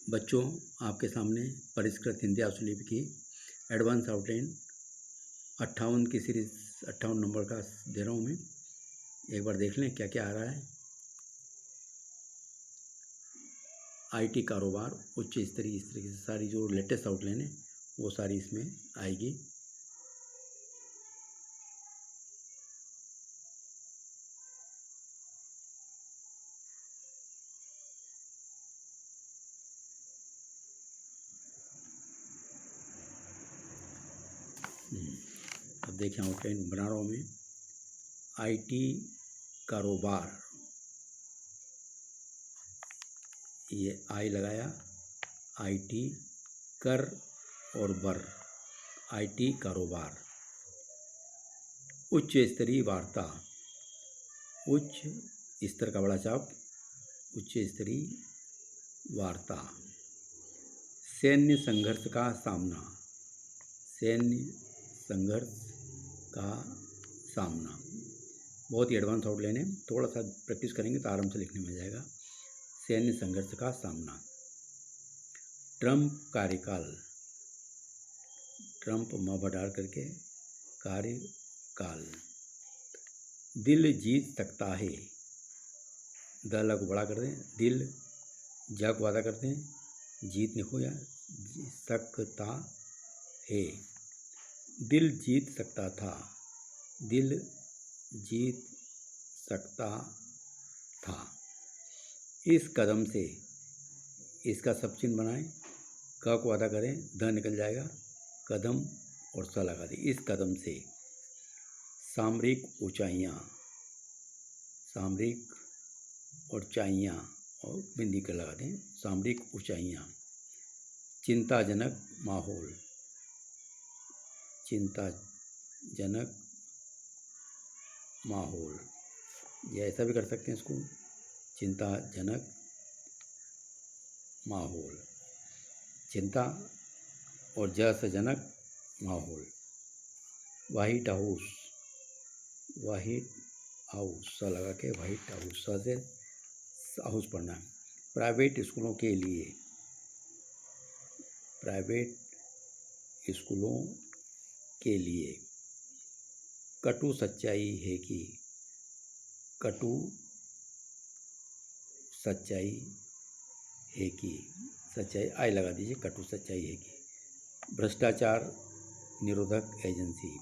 बच्चों, आपके सामने परिष्कृत हिंदी आशुलिपि की एडवांस आउटलाइन 58 की सीरीज 58 नंबर का दे रहा हूँ मैं। एक बार देख लें क्या क्या आ रहा है। आईटी कारोबार उच्च स्तरीय, इस तरीके से सारी जो लेटेस्ट आउटलाइन है वो सारी इसमें आएगी। अब देखें आउटलाइन बना रहा हूँ मैं। आईटी कारोबार, ये आई लगाया, आईटी कर और बर, आईटी कारोबार। उच्च स्तरीय वार्ता, उच्च स्तर का बड़ा चाप, उच्च स्तरीय वार्ता। सैन्य संघर्ष का सामना, सैन्य संघर्ष का सामना। बहुत ही एडवांस आउटलाइन है, थोड़ा सा प्रैक्टिस करेंगे तो आराम से लिखने में जाएगा। सैन्य संघर्ष का सामना। ट्रंप कार्यकाल, ट्रंप माँ डाल करके कार्यकाल। दिल जीत सकता है, दल को बड़ा कर दें, दिल जा को वादा करते हैं, जीत नहीं हो या सकता है। दिल जीत सकता था, दिल जीत सकता था। इस कदम से, इसका सब चिन्ह बनाएं, क को वादा करें, ध निकल जाएगा, कदम और स लगा दें। इस कदम से सामरिक ऊंचाइयाँ, सामरिक ऊंचाइयाँ और बिंदी कर लगा दें, सामरिक ऊंचाइयाँ। चिंताजनक माहौल, चिंताजनक माहौल, या ऐसा भी कर सकते हैं इसको, चिंताजनक माहौल। चिंता और जैसे जनक माहौल। वाइट हाउस, वाइट हाउस सा लगा के वाइट हाउस, सा से हाउस पढ़ना है। प्राइवेट स्कूलों के लिए, प्राइवेट स्कूलों के लिए। कटु सच्चाई है कि, कटु सच्चाई है कि, सच्चाई आई लगा दीजिए, कटु सच्चाई है कि। भ्रष्टाचार निरोधक एजेंसी,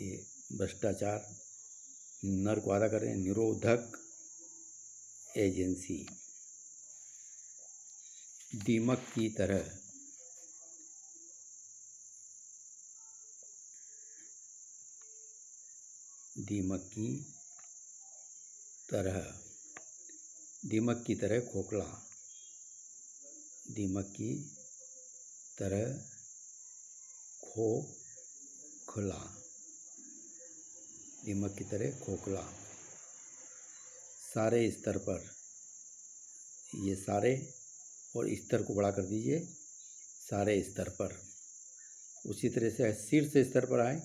ये भ्रष्टाचार नर को वादा कर रहे हैं, निरोधक एजेंसी। दीमक की तरह, दीमक की तरह, दीमक की तरह खोखला, दीमक की तरह खोखला, दीमक की तरह खोखला। सारे स्तर पर, ये सारे और स्तर को बड़ा कर दीजिए, सारे स्तर पर। उसी तरह से शीर्ष स्तर पर आए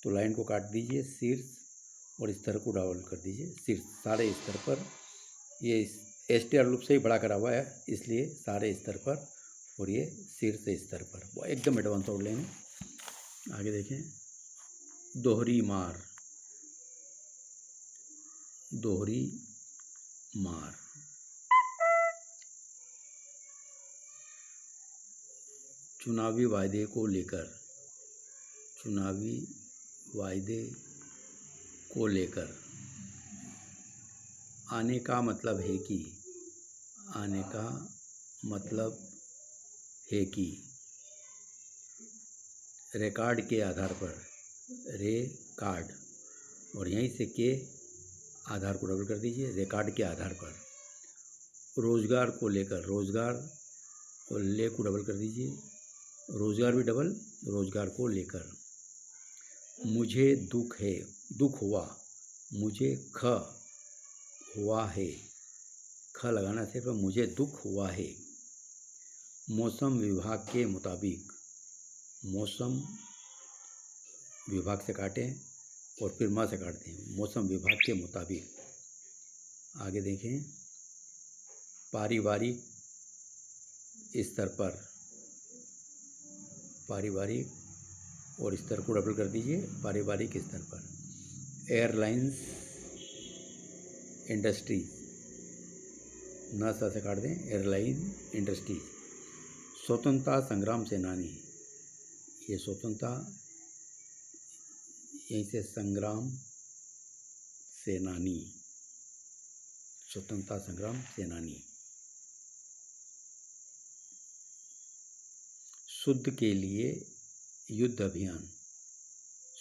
तो लाइन को काट दीजिए, शीर्ष और स्तर को डबल कर दीजिए, शीर्ष। सारे स्तर पर, ये एसटीआर लूप से ही बड़ा करा हुआ है इसलिए सारे स्तर पर, और ये शीर्ष स्तर पर। वो एकदम एडवांस आउटलाइन है। आगे देखें। दोहरी मार, दोहरी मार। चुनावी वायदे को लेकर, चुनावी वायदे को लेकर। आने का मतलब है कि, आने का मतलब है कि। रिकॉर्ड के आधार पर, रिकॉर्ड और यहीं से के आधार को डबल कर दीजिए, रिकॉर्ड के आधार पर। रोजगार को लेकर, रोजगार और ले को डबल कर दीजिए, रोजगार भी डबल, रोजगार को लेकर। मुझे दुख है, दुख हुआ, मुझे ख हुआ है, ख लगाना सिर्फ, मुझे दुख हुआ है। मौसम विभाग के मुताबिक, मौसम विभाग से काटें और फिर माँ से काटते हैं, मौसम विभाग के मुताबिक। आगे देखें। पारिवारिक स्तर पर, पारिवारिक और स्तर को डबल कर दीजिए, पारिवारिक स्तर पर। एयरलाइंस इंडस्ट्रीज, न सा से काट दें, एयरलाइन इंडस्ट्रीज। स्वतंत्रता संग्राम सेनानी, ये स्वतंत्रता यहीं से संग्राम सेनानी, स्वतंत्रता संग्राम सेनानी। शुद्ध के लिए युद्ध अभियान,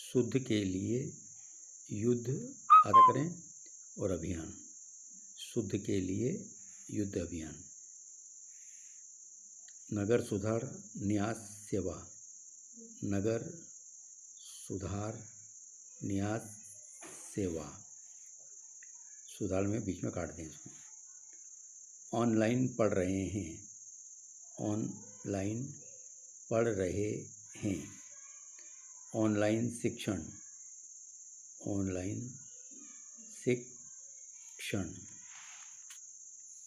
शुद्ध के लिए युद्ध आधा करें और अभियान, शुद्ध के लिए युद्ध अभियान। नगर सुधार न्यास सेवा, नगर सुधार न्यास सेवा, सुधार में बीच में काट दें इसको। ऑनलाइन पढ़ रहे हैं, ऑनलाइन पढ़ रहे हैं। ऑनलाइन शिक्षण, ऑनलाइन शिक्षण।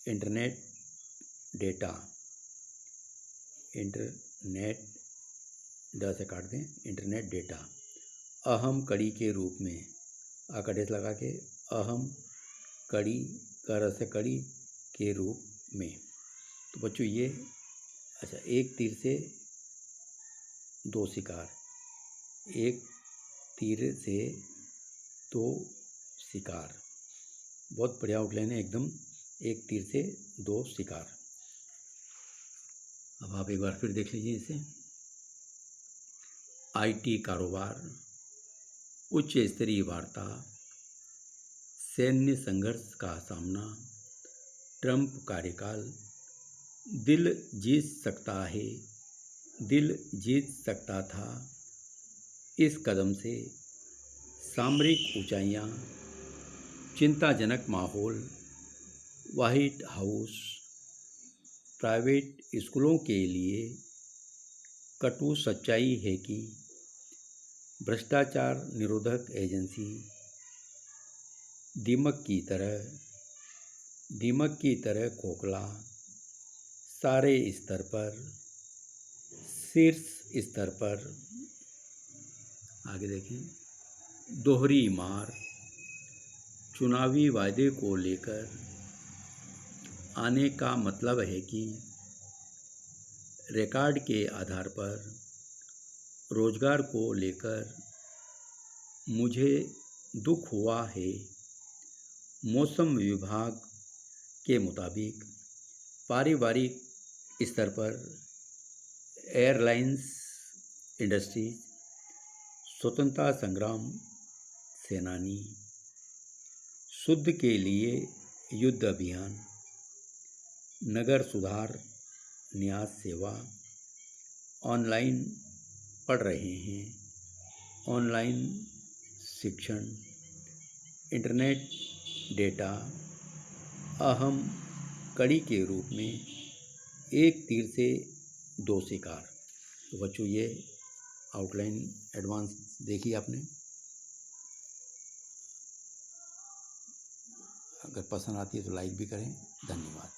इंटरनेट डेटा, इंटरनेट ड से काट दें, इंटरनेट डेटा। अहम कड़ी के रूप में, आकडेस लगा के, अहम कड़ी, कर से कड़ी के रूप में। तो बच्चों ये अच्छा, एक तीर से दो शिकार, एक तीर से दो शिकार, बहुत बढ़िया आउटलाइन है एकदम, एक तीर से दो शिकार। अब आप एक बार फिर देख लीजिए इसे। आईटी कारोबार, उच्च स्तरीय वार्ता, सैन्य संघर्ष का सामना, ट्रंप कार्यकाल, दिल जीत सकता है, दिल जीत सकता था, इस कदम से, सामरिक ऊंचाइयां, चिंताजनक माहौल, व्हाइट हाउस, प्राइवेट स्कूलों के लिए कटु सच्चाई है कि भ्रष्टाचार निरोधक एजेंसी दीमक की तरह खोखला, सारे स्तर पर, शीर्ष स्तर पर। आगे देखें। दोहरी मार, चुनावी वायदे को लेकर आने का मतलब है कि रिकॉर्ड के आधार पर रोजगार को लेकर मुझे दुख हुआ है। मौसम विभाग के मुताबिक पारिवारिक स्तर पर एयरलाइंस इंडस्ट्रीज, स्वतंत्रता संग्राम सेनानी, शुद्ध के लिए युद्ध अभियान, नगर सुधार न्यास सेवा, ऑनलाइन पढ़ रहे हैं, ऑनलाइन शिक्षण, इंटरनेट डेटा, अहम कड़ी के रूप में, एक तीर से दो शिकार। तो बच्चों ये आउटलाइन एडवांस देखी आपने। अगर पसंद आती है तो लाइक भी करें। धन्यवाद।